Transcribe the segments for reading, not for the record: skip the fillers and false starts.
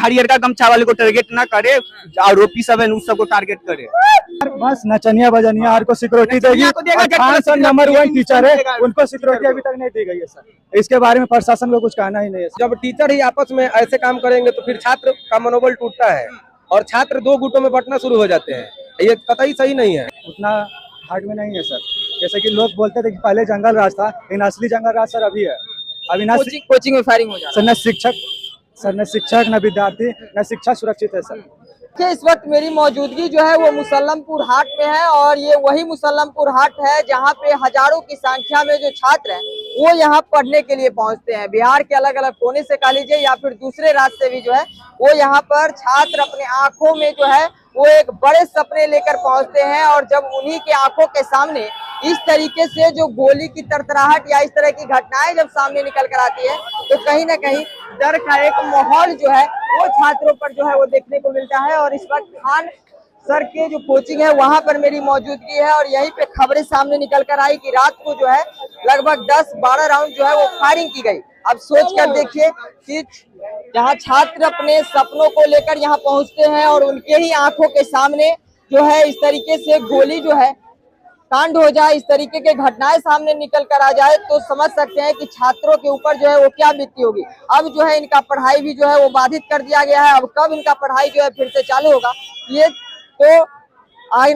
हरियर का गमछा वाले को टारगेट ना करे, आरोपी सब है उस सबको टारगेट करे। बस नचनिया बजनिया हर को सिक्योरिटी देगी। खान सर नंबर 1 टीचर है, उनको सिक्योरिटी अभी तक नहीं दी गई है सर। इसके बारे में प्रशासन को कुछ कहना ही नहीं है। जब टीचर ही आपस में ऐसे काम करेंगे तो फिर छात्र का मनोबल टूटता है और छात्र दो गुटों में बंटना शुरू हो जाते हैं। ये कतई सही नहीं है। उतना हार्ड में नहीं है सर। जैसे कि लोग बोलते थे कि पहले जंगल राज था, लेकिन असली जंगल राज सर अभी है। अभी ना कोचिंग में फायरिंग हो जाता है सर, न शिक्षक न विद्यार्थी न शिक्षा सुरक्षित है सर। इस वक्त मेरी मौजूदगी जो है वो मुसल्लमपुर हाट में है और ये वही मुसल्लमपुर हाट है जहाँ पे हजारों की संख्या में जो छात्र हैं वो यहाँ पढ़ने के लिए पहुँचते हैं। बिहार के अलग अलग कोने से कह लीजिए या फिर दूसरे राज्य से भी जो है वो यहाँ पर छात्र अपने आंखों में जो है वो एक बड़े सपने लेकर पहुंचते हैं और जब उन्हीं के आंखों के सामने इस तरीके से जो गोली की तरतराहट या इस तरह की घटनाएं जब सामने निकल कर आती है तो कहीं ना कहीं डर का एक माहौल जो है वो छात्रों पर जो है वो देखने को मिलता है। और इस वक्त खान सर के जो कोचिंग है वहां पर मेरी मौजूदगी है और यहीं पे खबरें सामने निकल कर आई कि रात को जो है लगभग 10-12 राउंड जो है वो फायरिंग की गई। अब सोच कर देखिए कि जहाँ छात्र अपने सपनों को लेकर यहाँ पहुंचते हैं और उनके ही आंखों के सामने जो है इस तरीके से गोली जो है कांड हो जाए, इस तरीके के घटनाएं सामने निकल कर आ जाए तो समझ सकते हैं कि छात्रों के ऊपर जो है वो क्या बीती होगी। अब जो है इनका पढ़ाई भी जो है वो बाधित कर दिया गया है। अब कब इनका पढ़ाई जो है फिर से चालू होगा ये तो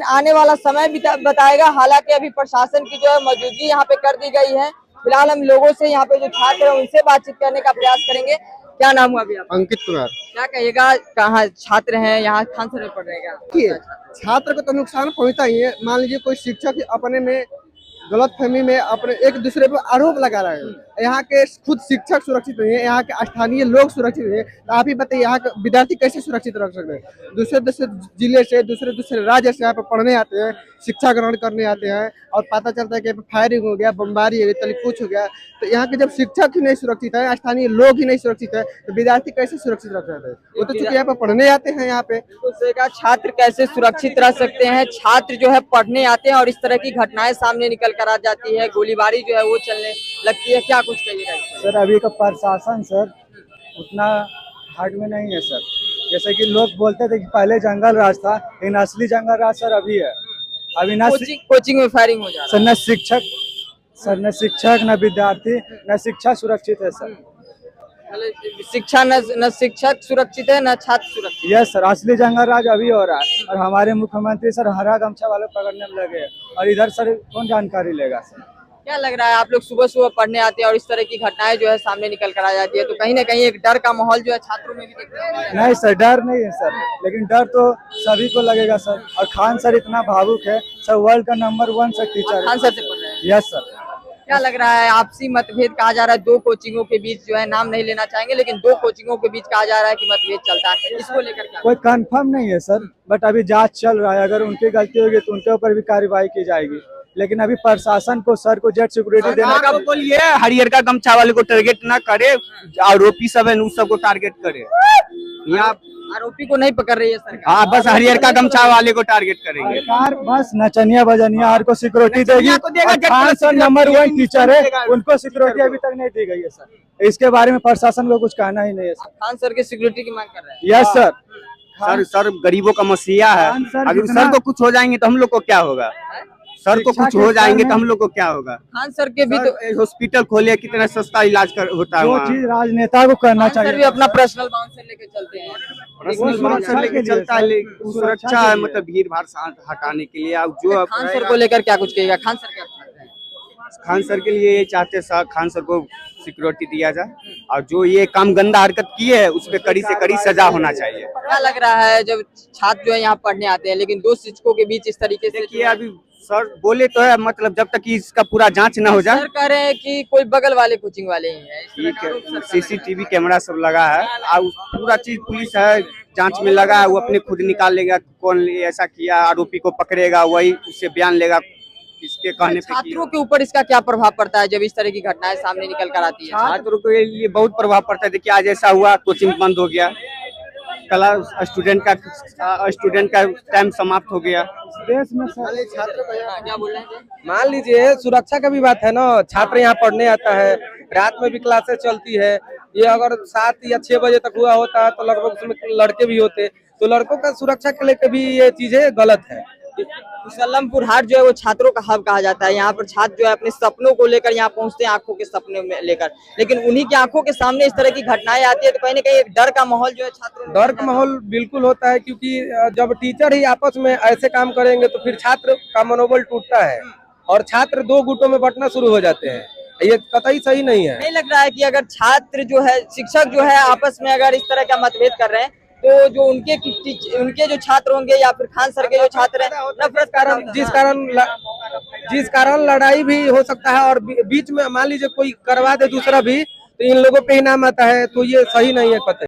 आने वाला समय भी बताएगा। हालांकि अभी प्रशासन की जो है मौजूदगी यहाँ पे कर दी गई है। फिलहाल हम लोगों से यहाँ पे जो छात्र है उनसे बातचीत करने का प्रयास करेंगे। क्या नाम हुआ अभी आपका? अंकित कुमार। क्या कहिएगा, कहाँ छात्र हैं, यहाँ खान सर में पढ़ रहे हैं क्या? छात्र को तो नुकसान पहुंचता ही है। मान लीजिए कोई शिक्षक अपने में गलतफहमी में अपने एक दूसरे पर आरोप लगा रहे हैं। यहाँ के खुद शिक्षक सुरक्षित नहीं है, यहाँ के स्थानीय लोग सुरक्षित नहीं है। तो आप ही बताइए यहाँ के विद्यार्थी कैसे सुरक्षित रख सकते हैं? दूसरे दूसरे जिले से दूसरे राज्य से यहाँ पे पढ़ने आते हैं, शिक्षा ग्रहण करने आते हैं और पता चलता है कि फायरिंग हो गया, बमबारी हो गई, तली कुछ हो गया। तो यहाँ के जब शिक्षक ही नहीं सुरक्षित है, स्थानीय लोग ही नहीं सुरक्षित है तो विद्यार्थी कैसे सुरक्षित रख सकते हैं? वो तो चूंकि यहाँ पे पढ़ने आते हैं। यहाँ पे छात्र कैसे सुरक्षित रह सकते हैं? छात्र जो है पढ़ने आते हैं और इस तरह की घटनाएं सामने निकल कर आ जाती है, गोलीबारी जो है वो चलने लगती है। क्या कुछ कहिएगा सर? अभी का प्रशासन सर उतना हार्ड में नहीं है सर। जैसे कि लोग बोलते थे कि पहले जंगल राज था, लेकिन असली जंगल राज सर अभी है। अभी ना कोचिंग में फायरिंग हो जाता है सर, न शिक्षक न विद्यार्थी न शिक्षा सुरक्षित है सर। शिक्षा न शिक्षक सुरक्षित है न छात्र सुरक्षित। यस सर, असली जंगल राज अभी हो रहा है और हमारे मुख्यमंत्री सर हरा गमछा वाले पकड़ने में लगे और इधर सर कौन जानकारी लेगा सर? क्या लग रहा है, आप लोग सुबह सुबह पढ़ने आते हैं और इस तरह की घटनाएं जो है सामने निकल कर आ जाती है तो कहीं ना कहीं एक डर का माहौल जो है छात्रों में भी देखने को मिलता है? नहीं सर, डर नहीं है सर, लेकिन डर तो सभी को लगेगा सर। और खान सर इतना भावुक है सर, वर्ल्ड का number 1 sir teacher. Khan sir से पढ़ रहे हैं? Yes sir. क्या लग रहा है, आपसी मतभेद कहा जा रहा है दो कोचिंगों के बीच जो है, नाम नहीं लेना चाहेंगे लेकिन दो कोचिंगों के बीच कहा जा रहा है कि मतभेद चलता है, इसको लेकर क्या? कोई कंफर्म नहीं है सर, बट अभी जांच चल रहा है। अगर उनकी गलती होगी तो उनके ऊपर भी कार्रवाई की जाएगी। लेकिन अभी प्रशासन को सर को जेट सिक्योरिटी देना का बोलिए हरियर का गमछा वाले को टारगेट ना करे, आरोपी सब है उस सबको टारगेट करे। यहाँ आरोपी को नहीं पकड़ रही है सरकार। हाँ, बस हरियर का गमछा वाले को टारगेट करेंगे। सरकार बस नचनिया बजनिया हर को सिक्योरिटी देगी। खान सर नंबर 1 टीचर है, उनको सिक्योरिटी अभी तक नहीं दी गई है सर। इसके बारे में प्रशासन को कुछ कहना ही नहीं है सर। खान सर की सिक्योरिटी की मांग कर रहे हैं? Yes sir. सर गरीबों का मसीहा है। अगर सर को कुछ हो जाएंगे तो हम लोग को क्या होगा? सर को कुछ हो जाएंगे तो हम लोग को क्या होगा? खान सर के भी तो हॉस्पिटल खोले, कितना सस्ता इलाज होता है। जो चीज राजनेता को करना चाहिए। सर भी अपना पर्सनल बाउंसर लेके चलते हैं। पर्सनल बाउंसर लेके चलता है, सुरक्षा है, मतलब भीड़ भाड़ हटाने के लिए। अब जो खान सर को लेकर क्या कुछ कहेगा? खान सर क्या चाहते हैं? खान सर के लिए ये चाहते हैं खान सर को सिक्योरिटी दिया जाए और जो ये काम गंदा हरकत किए है उस पर कड़ी से कड़ी सजा होना चाहिए। क्या लग रहा है जब छात्र जो है यहाँ पढ़ने आते हैं लेकिन दो शिक्षकों के बीच इस तरीके से? देखिए अभी सर बोले तो है, मतलब जब तक कि इसका पूरा जांच न हो जाए। सर कह रहे हैं कि कोई बगल वाले कोचिंग वाले ही हैं। ठीक है, सीसीटीवी कैमरा सब लगा है और पूरा चीज पुलिस है जांच में लगा है। वो अपने खुद निकाल लेगा कौन ऐसा किया, आरोपी को पकड़ेगा, वही उससे बयान लेगा। इसके कहने पे छात्रों के ऊपर इसका क्या प्रभाव पड़ता है जब इस तरह की घटनाएं सामने निकल कर आती है? छात्रों को ये बहुत प्रभाव पड़ता है। देखिए आज ऐसा हुआ, कोचिंग बंद हो गया, कल स्टूडेंट का टाइम समाप्त हो गया। देश में क्या बोल रहे हैं? मान लीजिए सुरक्षा का भी बात है ना। छात्र यहाँ पढ़ने आता है, रात में भी क्लासेस चलती है, ये अगर 7 या 6 बजे तक हुआ होता है तो लगभग उसमें लड़के भी होते, तो लड़कों का सुरक्षा के लेकर भी ये चीजें गलत है। मुसल्लमपुर हाट जो है वो छात्रों का हब कहा जाता है। यहाँ पर छात्र जो है अपने सपनों को लेकर यहाँ पहुँचते हैं, आंखों के सपने में लेकर, लेकिन उन्हीं की आंखों के सामने इस तरह की घटनाएं आती है तो कहीं ना कहीं एक डर का माहौल जो है छात्रों में डर का माहौल बिल्कुल होता है, क्योंकि जब टीचर ही आपस में ऐसे काम करेंगे तो फिर छात्र का मनोबल टूटता है और छात्र 2 गुटों में बंटना शुरू हो जाते हैं। ये कतई सही नहीं है। नहीं लग रहा है कि अगर छात्र जो है, शिक्षक जो है आपस में अगर इस तरह का मतभेद कर रहे हैं तो जो उनके जो छात्र होंगे या फिर खान सर के जो छात्र हैं, नफरत कारण जिस कारण लड़ाई भी हो सकता है और बीच में मान लीजिए कोई करवा दे दूसरा भी, तो इन लोगों पे इनाम आता है, तो ये सही नहीं है कतई।